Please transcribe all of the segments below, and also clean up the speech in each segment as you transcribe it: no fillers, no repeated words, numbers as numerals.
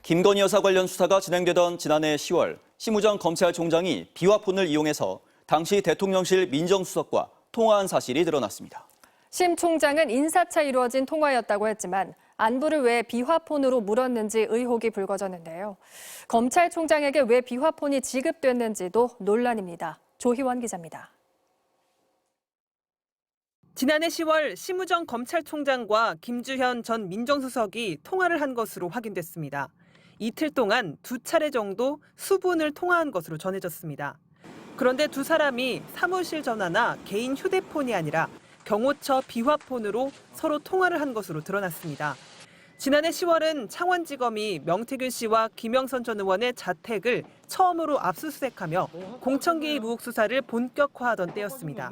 김건희 여사 관련 수사가 진행되던 지난해 10월 심우정 검찰총장이 비화폰을 이용해서 당시 대통령실 민정수석과 통화한 사실이 드러났습니다. 심 총장은 인사차 이루어진 통화였다고 했지만 안부를 왜 비화폰으로 물었는지 의혹이 불거졌는데요. 검찰총장에게 왜 비화폰이 지급됐는지도 논란입니다. 조희원 기자입니다. 지난해 10월 심우정 검찰총장과 김주현 전 민정수석이 통화를 한 것으로 확인됐습니다. 이틀 동안 2차례 정도 수분을 통화한 것으로 전해졌습니다. 그런데 두 사람이 사무실 전화나 개인 휴대폰이 아니라 경호처 비화폰으로 서로 통화를 한 것으로 드러났습니다. 지난해 10월은 창원지검이 명태균 씨와 김영선 전 의원의 자택을 처음으로 압수수색하며 공천개입 의혹 수사를 본격화하던 때였습니다.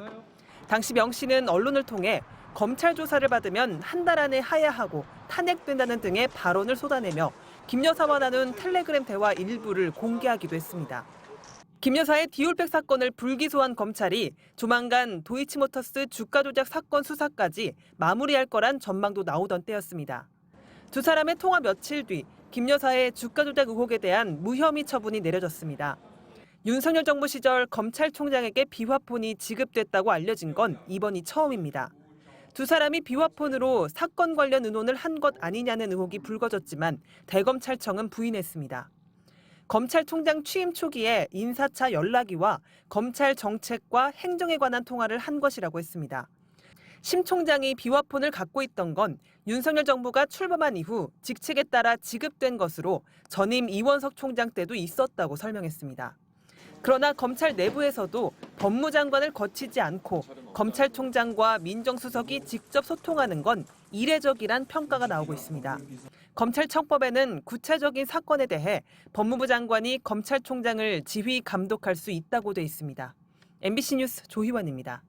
당시 명 씨는 언론을 통해 검찰 조사를 받으면 한 달 안에 하야하고 탄핵된다는 등의 발언을 쏟아내며 김 여사와 나눈 텔레그램 대화 일부를 공개하기도 했습니다. 김 여사의 디올백 사건을 불기소한 검찰이 조만간 도이치모터스 주가 조작 사건 수사까지 마무리할 거란 전망도 나오던 때였습니다. 두 사람의 통화 며칠 뒤 김 여사의 주가 조작 의혹에 대한 무혐의 처분이 내려졌습니다. 윤석열 정부 시절 검찰총장에게 비화폰이 지급됐다고 알려진 건 이번이 처음입니다. 두 사람이 비화폰으로 사건 관련 의논을 한 것 아니냐는 의혹이 불거졌지만 대검찰청은 부인했습니다. 검찰총장 취임 초기에 인사차 연락이와 검찰 정책과 행정에 관한 통화를 한 것이라고 했습니다. 심 총장이 비화폰을 갖고 있던 건 윤석열 정부가 출범한 이후 직책에 따라 지급된 것으로 전임 이원석 총장 때도 있었다고 설명했습니다. 그러나 검찰 내부에서도 법무장관을 거치지 않고 검찰총장과 민정수석이 직접 소통하는 건 이례적이란 평가가 나오고 있습니다. 검찰청법에는 구체적인 사건에 대해 법무부 장관이 검찰총장을 지휘 감독할 수 있다고 돼 있습니다. MBC 뉴스 조희원입니다.